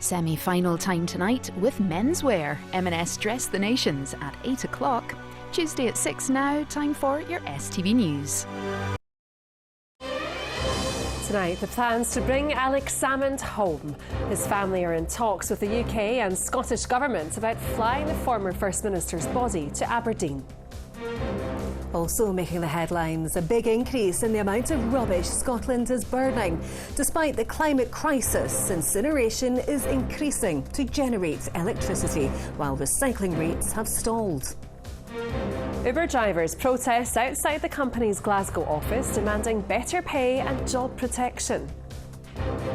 Semi-final time tonight with menswear. M&S Dress the Nations at 8 o'clock. Tuesday at 6 now, time for your STV News. Tonight, the plans to bring Alex Salmond home. His family are in talks with the UK and Scottish governments about flying the former First Minister's body to Aberdeen. Also making the headlines, a big increase in the amount of rubbish Scotland is burning. Despite the climate crisis, incineration is increasing to generate electricity, while recycling rates have stalled. Uber drivers protest outside the company's Glasgow office, demanding better pay and job protection.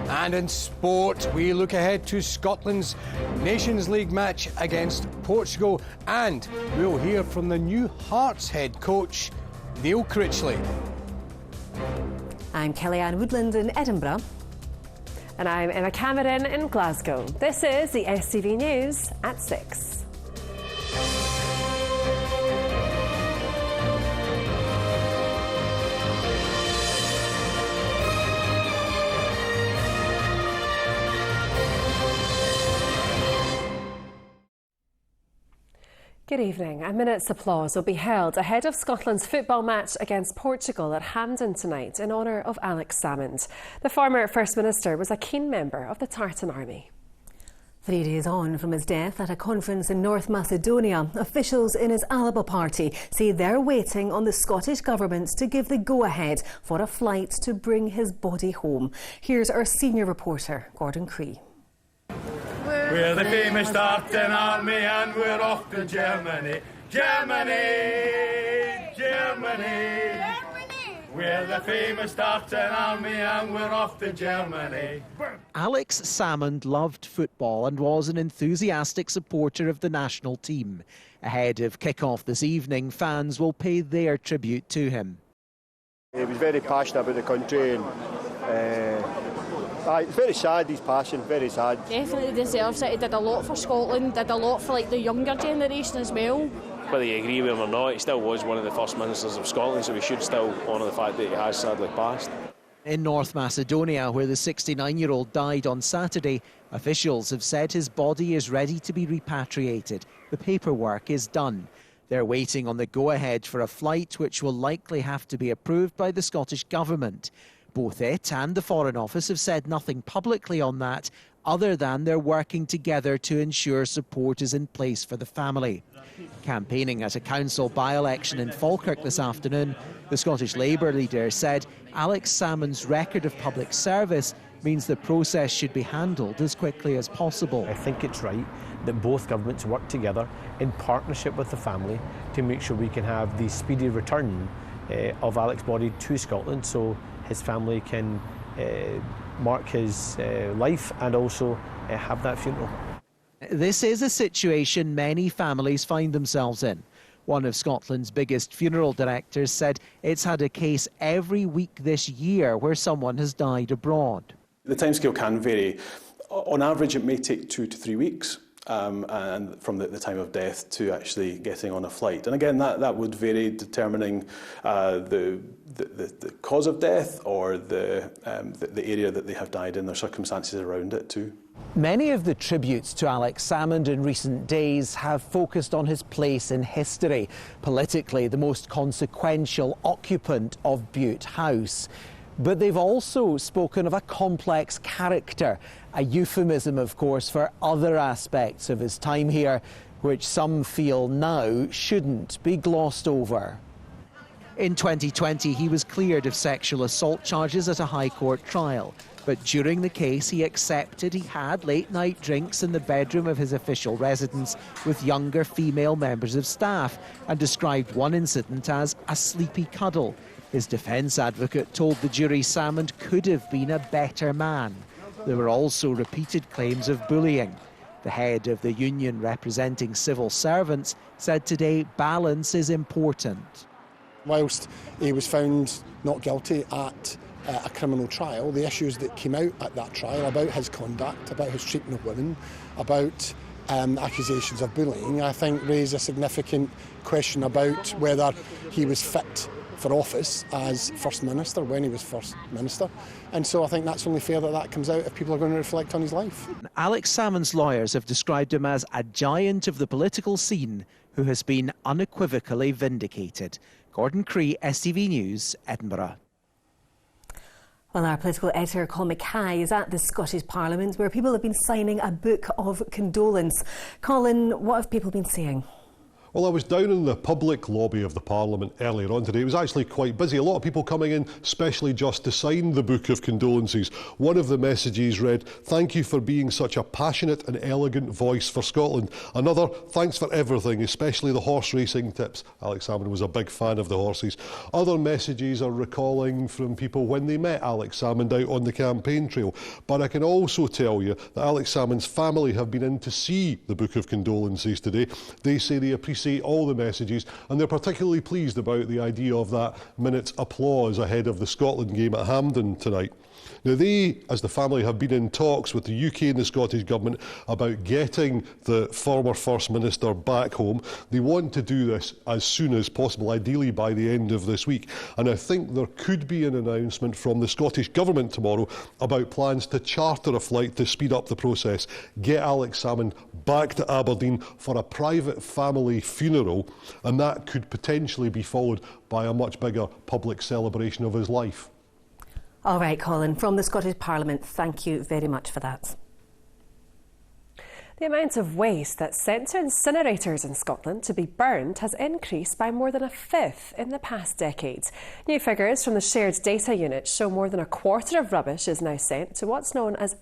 And in sport, we look ahead to Scotland's Nations League match against Portugal, and we'll hear from the new Hearts head coach, Neil Critchley. I'm Kellyanne Woodland in Edinburgh. And I'm Emma Cameron in Glasgow. This is the STV News at 6. Good evening. A minute's applause will be held ahead of Scotland's football match against Portugal at Hampden tonight in honour of Alex Salmond. The former First Minister was a keen member of the Tartan Army. 3 days on from his death at a conference in North Macedonia, officials in his Alba party say they're waiting on the Scottish Government to give the go-ahead for a flight to bring his body home. Here's our senior reporter, Gordon Cree. We're the famous Tartan Army and we're off to Germany. Germany! Germany! We're the famous Tartan Army and we're off to Germany. Alex Salmond loved football and was an enthusiastic supporter of the national team. Ahead of kick-off this evening, fans will pay their tribute to him. He was very passionate about the country and it's very sad, his passion, very sad. Definitely deserves it. He did a lot for Scotland, did a lot for the younger generation as well. Whether you agree with him or not, he still was one of the first ministers of Scotland, so we should still honour the fact that he has sadly passed. In North Macedonia, where the 69-year-old died on Saturday, officials have said his body is ready to be repatriated. The paperwork is done. They're waiting on the go-ahead for a flight which will likely have to be approved by the Scottish Government. Both it and the Foreign Office have said nothing publicly on that, other than they're working together to ensure support is in place for the family. Campaigning at a council by-election in Falkirk this afternoon, the Scottish Labour leader said Alex Salmond's record of public service means the process should be handled as quickly as possible. I think it's right that both governments work together in partnership with the family to make sure we can have the speedy return of Alex's body to Scotland, so his family can mark his life and also have that funeral. This is a situation many families find themselves in. One of Scotland's biggest funeral directors said it's had a case every week this year where someone has died abroad. The timescale can vary. On average, it may take 2 to 3 weeks. And from the time of death to actually getting on a flight. And again, that would vary determining the cause of death or the area that they have died in, their circumstances around it too. Many of the tributes to Alex Salmond in recent days have focused on his place in history, politically the most consequential occupant of Bute House. But they've also spoken of a complex character, a euphemism, of course, for other aspects of his time here, which some feel now shouldn't be glossed over. In 2020, he was cleared of sexual assault charges at a High Court trial. But during the case, he accepted he had late-night drinks in the bedroom of his official residence with younger female members of staff and described one incident as a sleepy cuddle. His defence advocate told the jury Salmond could have been a better man. There were also repeated claims of bullying. The head of the union representing civil servants said today balance is important. Whilst he was found not guilty at a criminal trial, the issues that came out at that trial about his conduct, about his treatment of women, about accusations of bullying, I think raise a significant question about whether he was fit for office as First Minister when he was First Minister. And so I think that's only fair that that comes out if people are going to reflect on his life. Alex Salmond's lawyers have described him as a giant of the political scene who has been unequivocally vindicated. Gordon Cree, STV News, Edinburgh. Well, our political editor, Colin Mackay, is at the Scottish Parliament where people have been signing a book of condolence. Colin, what have people been saying? Well, I was down in the public lobby of the Parliament earlier on today. It was actually quite busy. A lot of people coming in, especially just to sign the Book of Condolences. One of the messages read, "Thank you for being such a passionate and elegant voice for Scotland." Another, "Thanks for everything, especially the horse racing tips." Alex Salmond was a big fan of the horses. Other messages are recalling from people when they met Alex Salmond out on the campaign trail. But I can also tell you that Alex Salmond's family have been in to see the Book of Condolences today. They say they appreciate all the messages, and they're particularly pleased about the idea of that minute's applause ahead of the Scotland game at Hampden tonight. Now they, as the family, have been in talks with the UK and the Scottish Government about getting the former First Minister back home. They want to do this as soon as possible, ideally by the end of this week. And I think there could be an announcement from the Scottish Government tomorrow about plans to charter a flight to speed up the process, get Alex Salmond back to Aberdeen for a private family funeral, and that could potentially be followed by a much bigger public celebration of his life. All right, Colin, from the Scottish Parliament, thank you very much for that. The amount of waste that's sent to incinerators in Scotland to be burned has increased by more than a fifth in the past decade. New figures from the Shared Data Unit show more than a quarter of rubbish is now sent to what's known as